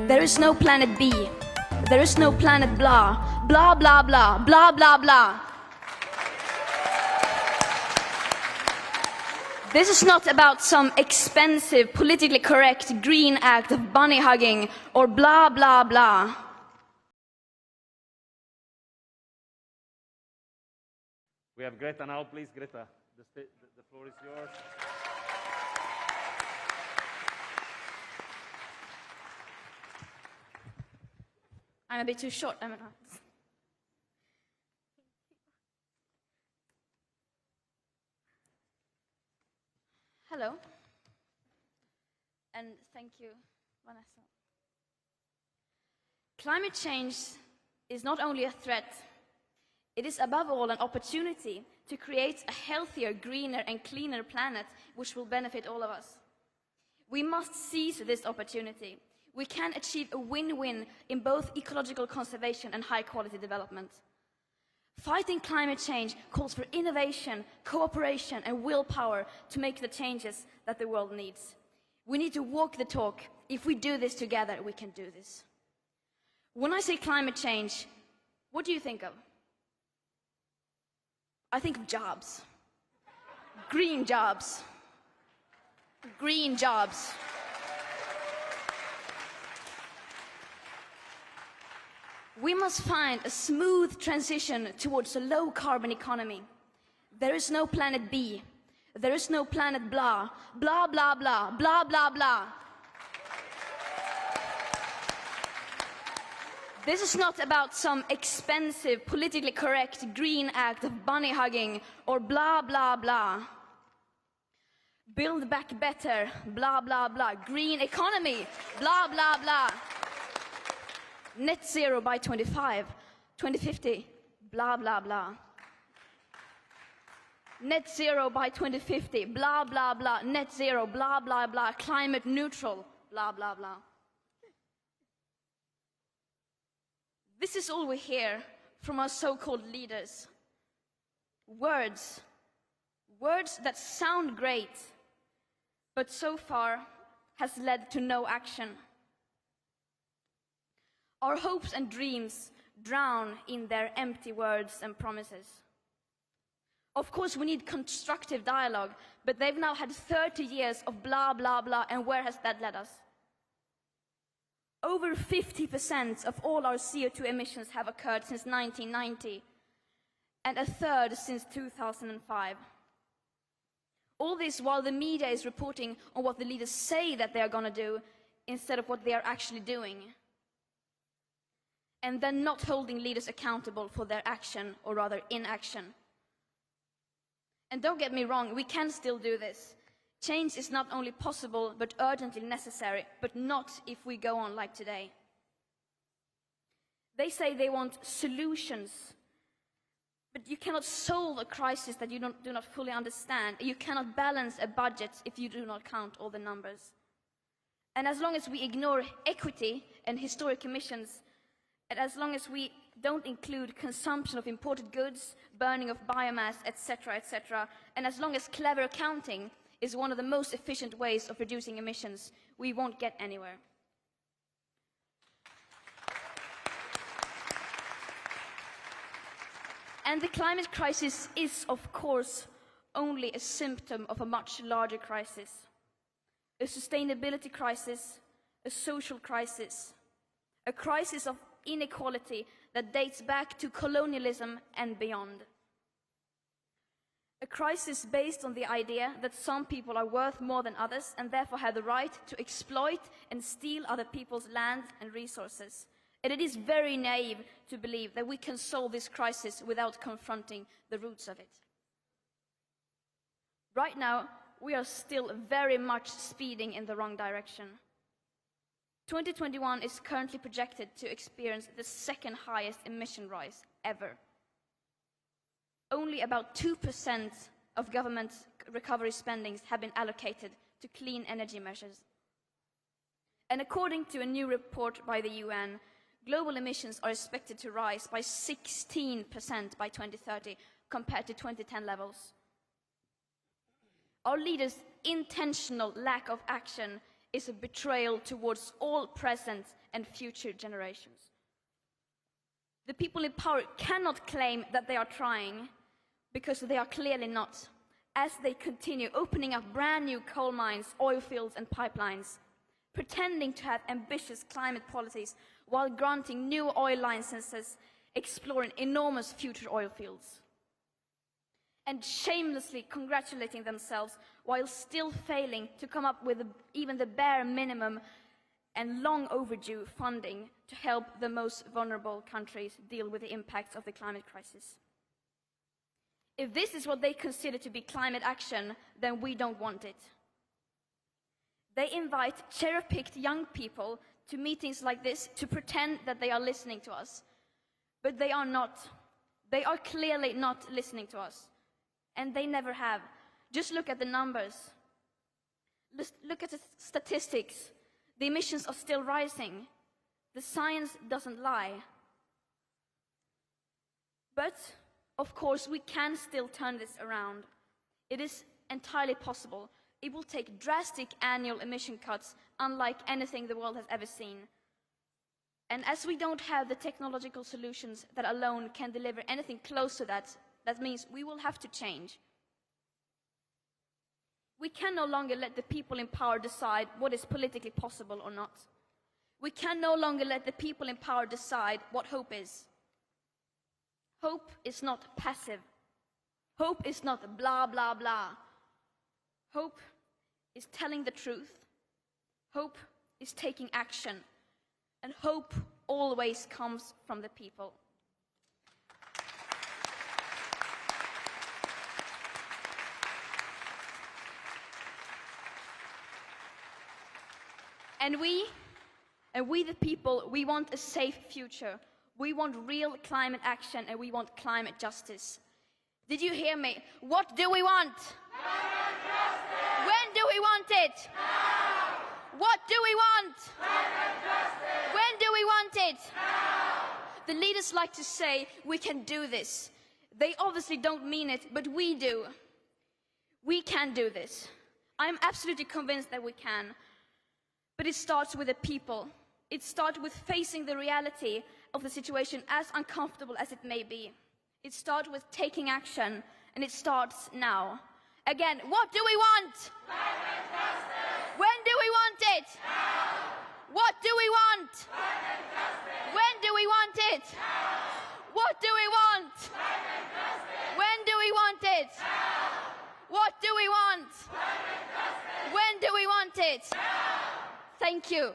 There is no planet B. There is no planet blah. Blah, blah, blah. Blah, blah, blah. This is not about some expensive, politically correct green act of bunny hugging or blah, blah, blah. We have Greta now, please. Greta, the floor is yours. I'm a bit too short, am I not? Hello, and thank you, Vanessa. Climate change is not only a threat, it is above all an opportunity to create a healthier, greener and cleaner planet which will benefit all of us. We must seize this opportunity. We can achieve a win-win in both ecological conservation and high-quality development. Fighting climate change calls for innovation, cooperation and willpower to make the changes that the world needs. We need to walk the talk. If we do this together, we can do this. When I say climate change, what do you think of? I think of jobs. Green jobs. Green jobs. We must find a smooth transition towards a low-carbon economy. There is no planet B. There is no planet blah. Blah, blah, blah. Blah, blah, blah. This is not about some expensive, politically correct green act of bunny hugging or blah, blah, blah. Build back better, blah, blah, blah. Green economy, blah, blah, blah. Net zero by 2050, blah, blah, blah. Net zero by 2050, blah, blah, blah. Net zero, blah, blah, blah. Climate neutral, blah, blah, blah. This is all we hear from our so-called leaders. Words. Words that sound great, but so far has led to no action. Our hopes and dreams drown in their empty words and promises. Of course, we need constructive dialogue, but they've now had 30 years of blah, blah, blah, and where has that led us? Over 50% of all our CO2 emissions have occurred since 1990, and a third since 2005. All this while the media is reporting on what the leaders say that they are going to do instead of what they are actually doing. And then not holding leaders accountable for their action, or rather inaction. And don't get me wrong, we can still do this. Change is not only possible, but urgently necessary, but not if we go on like today. They say they want solutions, but you cannot solve a crisis that you do not fully understand. You cannot balance a budget if you do not count all the numbers. And as long as we ignore equity and historic emissions, and as long as we don't include consumption of imported goods, burning of biomass, etc., etc., and as long as clever accounting is one of the most efficient ways of reducing emissions, we won't get anywhere. And the climate crisis is, of course, only a symptom of a much larger crisis. A sustainability crisis, a social crisis, a crisis of inequality that dates back to colonialism and beyond. A crisis based on the idea that some people are worth more than others and therefore have the right to exploit and steal other people's land and resources. And it is very naive to believe that we can solve this crisis without confronting the roots of it. Right now, we are still very much speeding in the wrong direction. 2021 is currently projected to experience the second highest emission rise ever. Only about 2% of government recovery spendings have been allocated to clean energy measures. And according to a new report by the UN, global emissions are expected to rise by 16% by 2030 compared to 2010 levels. Our leaders' intentional lack of action is a betrayal towards all present and future generations. The people in power cannot claim that they are trying, because they are clearly not, as they continue opening up brand new coal mines, oil fields and pipelines, pretending to have ambitious climate policies while granting new oil licenses, exploring enormous future oil fields, and shamelessly congratulating themselves while still failing to come up with even the bare minimum and long overdue funding to help the most vulnerable countries deal with the impacts of the climate crisis. If this is what they consider to be climate action, then we don't want it. They invite cherry-picked young people to meetings like this to pretend that they are listening to us. But they are not. They are clearly not listening to us. And they never have. Just look at the numbers. Look at the statistics. The emissions are still rising. The science doesn't lie. But, of course, we can still turn this around. It is entirely possible. It will take drastic annual emission cuts, unlike anything the world has ever seen. And as we don't have the technological solutions that alone can deliver anything close to that, that means we will have to change. We can no longer let the people in power decide what is politically possible or not. We can no longer let the people in power decide what hope is. Hope is not passive. Hope is not blah, blah, blah. Hope is telling the truth. Hope is taking action. And hope always comes from the people. And we the people, we want a safe future. We want real climate action and we want climate justice. Did you hear me? What do we want? Climate justice! When do we want it? Now! What do we want? Climate justice! When do we want it? Now! The leaders like to say, we can do this. They obviously don't mean it, but we do. We can do this. I'm absolutely convinced that we can. But it starts with the people. It starts with facing the reality of the situation, as uncomfortable as it may be. It starts with taking action, and it starts now. Again, what do we want? Climate justice! When do we want it? Now! What do we want? Climate justice! When do we want it? Now! What do we want? Climate justice! When do we want it? Now! What do we want? Climate justice! When do we want it? Now! Thank you.